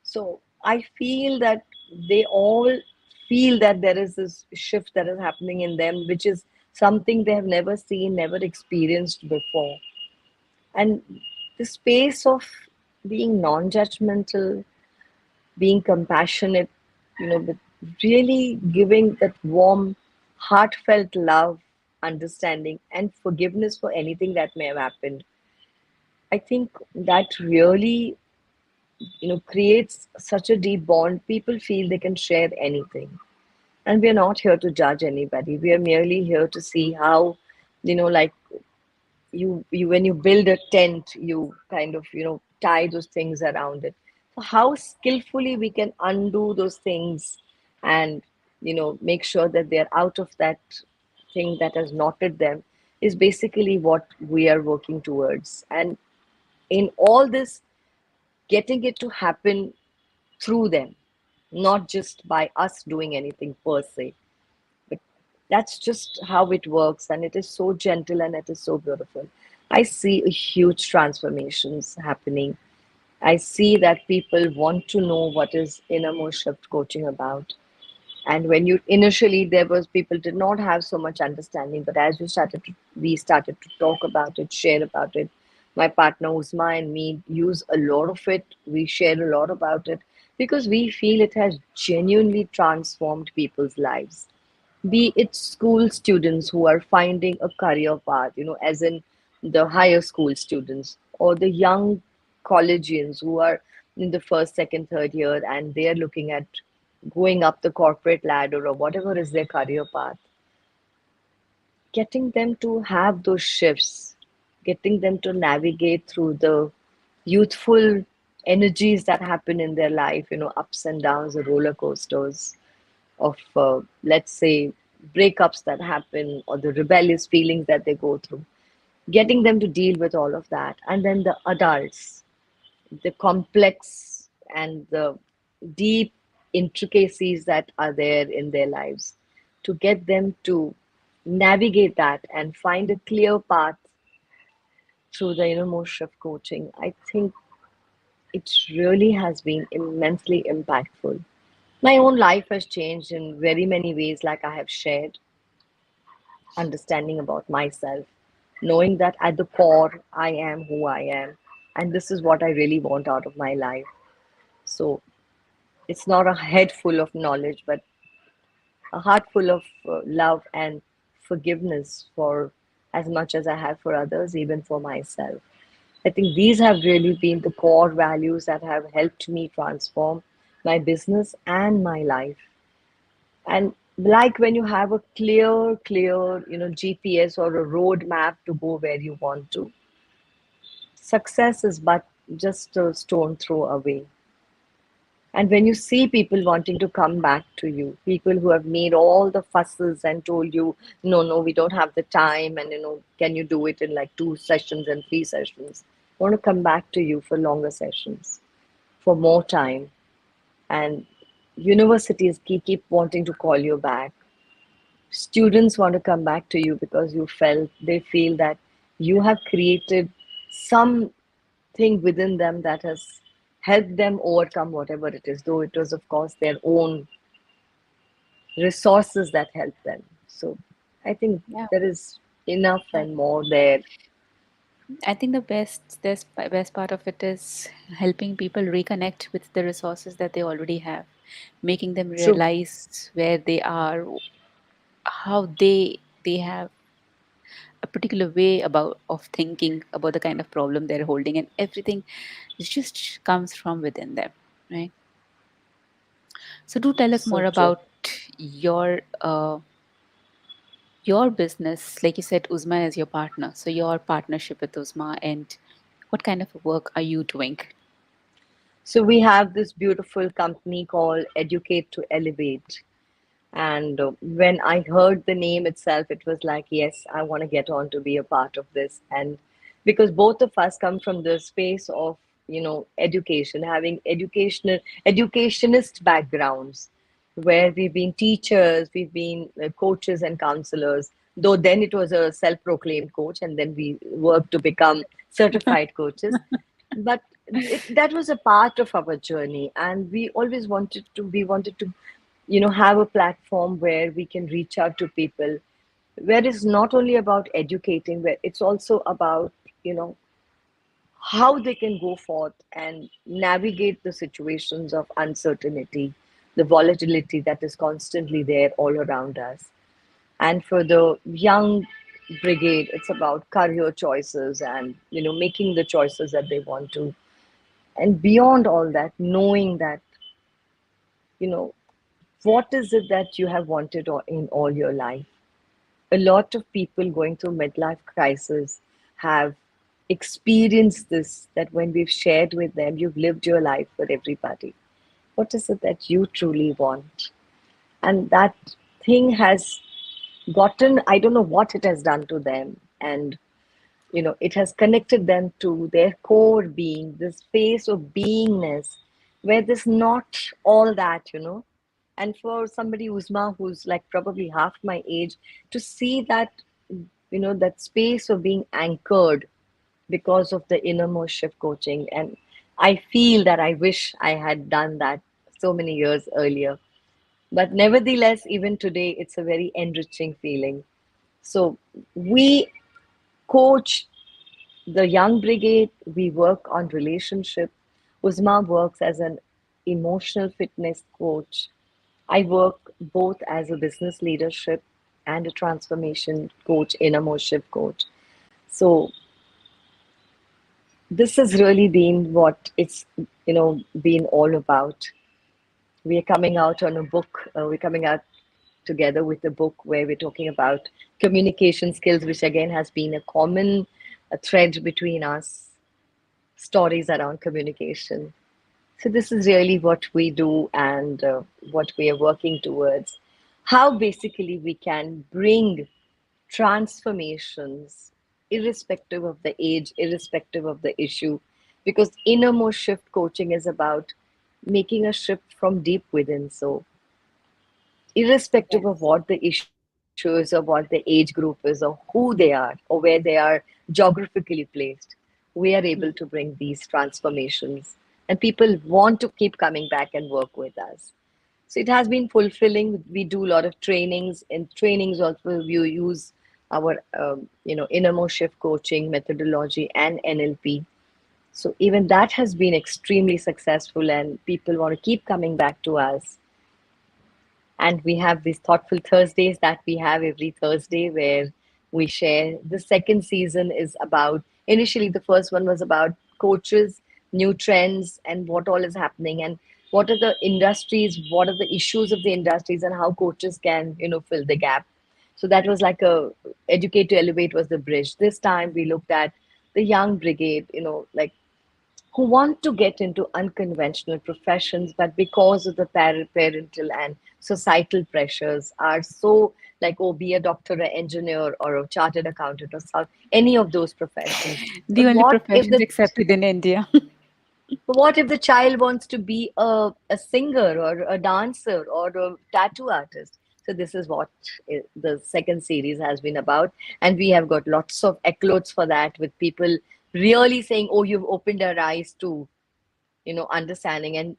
So I feel that they all feel that there is this shift that is happening in them, which is something they have never seen, never experienced before. And the space of being non judgmental, being compassionate, but really giving that warm, heartfelt love, understanding, and forgiveness for anything that may have happened. I think that really, creates such a deep bond. People feel they can share anything. And we're not here to judge anybody. We are merely here to see how, like you when you build a tent, you kind of tie those things around it. So how skillfully we can undo those things, and make sure that they're out of that thing that has knotted them, is basically what we are working towards. And in all this, getting it to happen through them, not just by us doing anything per se. But that's just how it works, and it is so gentle and it is so beautiful. I see a huge transformations happening. I see that people want to know what is innermost shift coaching about. And when you initially, there was people did not have so much understanding, but as we started to talk about it, share about it. My partner Uzma and me use a lot of it. We share a lot about it because we feel it has genuinely transformed people's lives, be it school students who are finding a career path, as in the higher school students, or the young collegians who are in the first, second, third year and they are looking at going up the corporate ladder or whatever is their career path. Getting them to have those shifts, getting them to navigate through the youthful energies that happen in their life, ups and downs, the roller coasters of, let's say, breakups that happen or the rebellious feelings that they go through, getting them to deal with all of that. And then the adults, the complex and the deep intricacies that are there in their lives, to get them to navigate that and find a clear path through the InnerMost Shift coaching. I think it really has been immensely impactful. My own life has changed in very many ways, like I have shared, understanding about myself, knowing that at the core, I am who I am, and this is what I really want out of my life. So it's not a head full of knowledge, but a heart full of love and forgiveness for as much as I have for others, even for myself. I think these have really been the core values that have helped me transform my business and my life. And like when you have a clear, GPS or a road map to go where you want to, success is but just a stone throw away. And when you see people wanting to come back to you, people who have made all the fusses and told you, no, no, we don't have the time, and can you do it in like 2 sessions and 3 sessions? Want to come back to you for longer sessions, for more time. And universities keep wanting to call you back. Students want to come back to you because they feel that you have created something within them that has helped them overcome whatever it is, though it was, of course, their own resources that helped them. So I think Yeah. there is enough I, and more there. I think the best part of it is helping people reconnect with the resources that they already have, making them So, realize where they are, how they have a particular way about of thinking about the kind of problem they're holding, and everything just comes from within them, right? So do tell us so more true. about your business. Like you said, Uzma is your partner, so your partnership with Uzma, and what kind of work are you doing? So we have this beautiful company called Educate to Elevate. And when I heard the name itself, it was like, yes, I want to get on to be a part of this. And because both of us come from the space of, education, having educationist backgrounds, where we've been teachers, we've been coaches and counselors, though then it was a self-proclaimed coach, and then we worked to become certified coaches. But that was a part of our journey, and we wanted to have a platform where we can reach out to people, where it's not only about educating, where it's also about you know how they can go forth and navigate the situations of uncertainty, the volatility that is constantly there all around us. And for the young brigade, it's about career choices and making the choices that they want to. And beyond all that, knowing that you know what is it that you have wanted in all your life. A lot of people going through midlife crisis have experienced this, that when we've shared with them, you've lived your life for everybody. What is it that you truly want? And that thing has gotten, I don't know what it has done to them. And it has connected them to their core being, this space of beingness, where there's not all that. And for somebody, Uzma, who's like probably half my age, to see that space of being anchored because of the innermost shift coaching. And I feel that I wish I had done that so many years earlier. But nevertheless, even today, it's a very enriching feeling. So we coach the young brigade, we work on relationship. Uzma works as an emotional fitness coach. I work both as a business leadership and a transformation coach, innermost shift coach. So this has really been what it's been all about. We are coming out on a book. We're coming out together with a book where we're talking about communication skills, which again has been a common thread between us. stories around communication. So, this is really what we do and what we are working towards. How basically we can bring transformations irrespective of the age, irrespective of the issue, because innermost shift coaching is about making a shift from deep within. So, irrespective of Yes. what the issue is or what the age group is or who they are or where they are geographically placed, we are able to Mm. bring these transformations. And people want to keep coming back and work with us. So it has been fulfilling. We do a lot of trainings. In trainings, also we use our innermost shift coaching methodology and NLP. So even that has been extremely successful, and people want to keep coming back to us. And we have these thoughtful Thursdays that we have every Thursday where we share. The second season is about, initially, the first one was about coaches, new trends, and what all is happening, and what are the industries, what are the issues of the industries, and how coaches can, fill the gap. So that was like a educate to elevate was the bridge. This time we looked at the young brigade, like who want to get into unconventional professions, but because of the parental and societal pressures are so like, oh, be a doctor, an engineer, or a chartered accountant, or any of those professions. The But only professions accepted in India. what if the child wants to be a singer or a dancer or a tattoo artist? So this is what the second series has been about, and we have got lots of accolades for that, with people really saying, "Oh, you've opened our eyes to understanding," and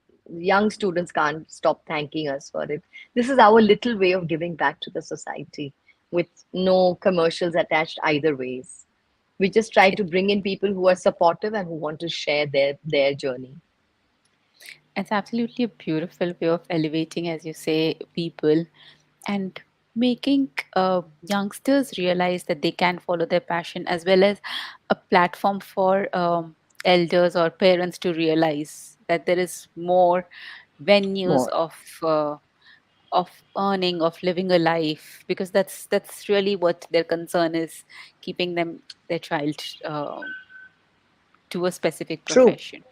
young students can't stop thanking us for it. This is our little way of giving back to the society with no commercials attached either ways. We just try to bring in people who are supportive and who want to share their journey. It's absolutely a beautiful way of elevating, as you say, people and making youngsters realize that they can follow their passion, as well as a platform for elders or parents to realize that there is more venues More of earning, of living a life, because that's really what their concern is, keeping their child to a specific true, profession.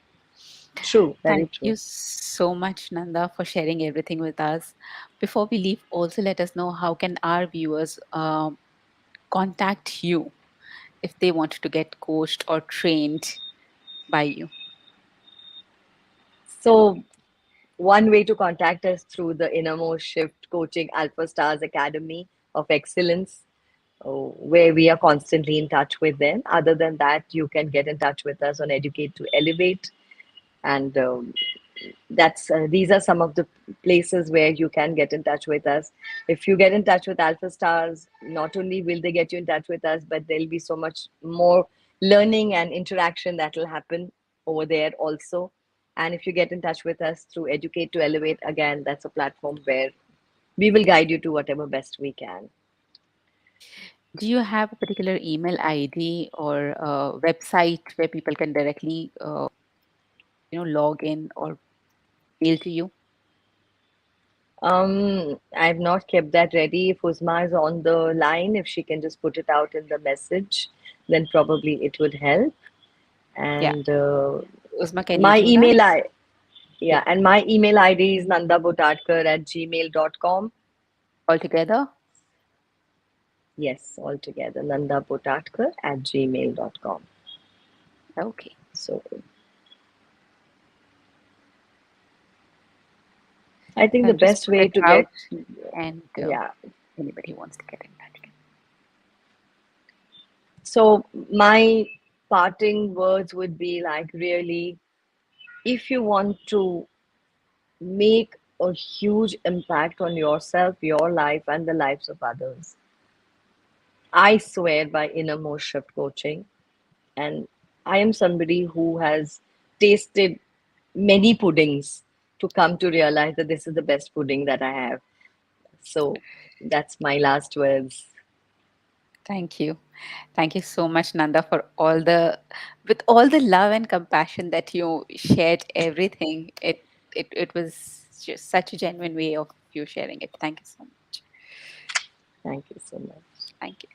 true, very Thank true. you so much, Nanda, for sharing everything with us. Before we leave, also let us know how can our viewers contact you if they want to get coached or trained by you. So one way to contact us through the Innermost Shift Coaching Alpha Stars Academy of Excellence, where we are constantly in touch with them. Other than that, you can get in touch with us on Educate to Elevate, and that's these are some of the places where you can get in touch with us. If you get in touch with Alpha Stars, not only will they get you in touch with us, but there'll be so much more learning and interaction that will happen over there also. And if you get in touch with us through Educate to Elevate, again, that's a platform where we will guide you to whatever best we can. Do you have a particular email ID or website where people can directly, log in or mail to you? I've not kept that ready. If Uzma is on the line, if she can just put it out in the message, then probably it would help. Yeah. And Uzma, can you my do that? email, yeah, Yeah. and my email ID is nandabotadkar@gmail.com. All together? Yes, altogether, nandabotadkar@gmail.com. Okay. So I think the I'll just best put way it to out get, and yeah. anybody wants to get in touch can. So my parting words would be like, really, if you want to make a huge impact on yourself, your life, and the lives of others, I swear by InnerMost Shift Coaching. And I am somebody who has tasted many puddings to come to realize that this is the best pudding that I have. So that's my last words. Thank you. Thank you so much, Nanda, for with all the love and compassion that you shared everything. It was just such a genuine way of you sharing it. Thank you so much. Thank you so much. Thank you.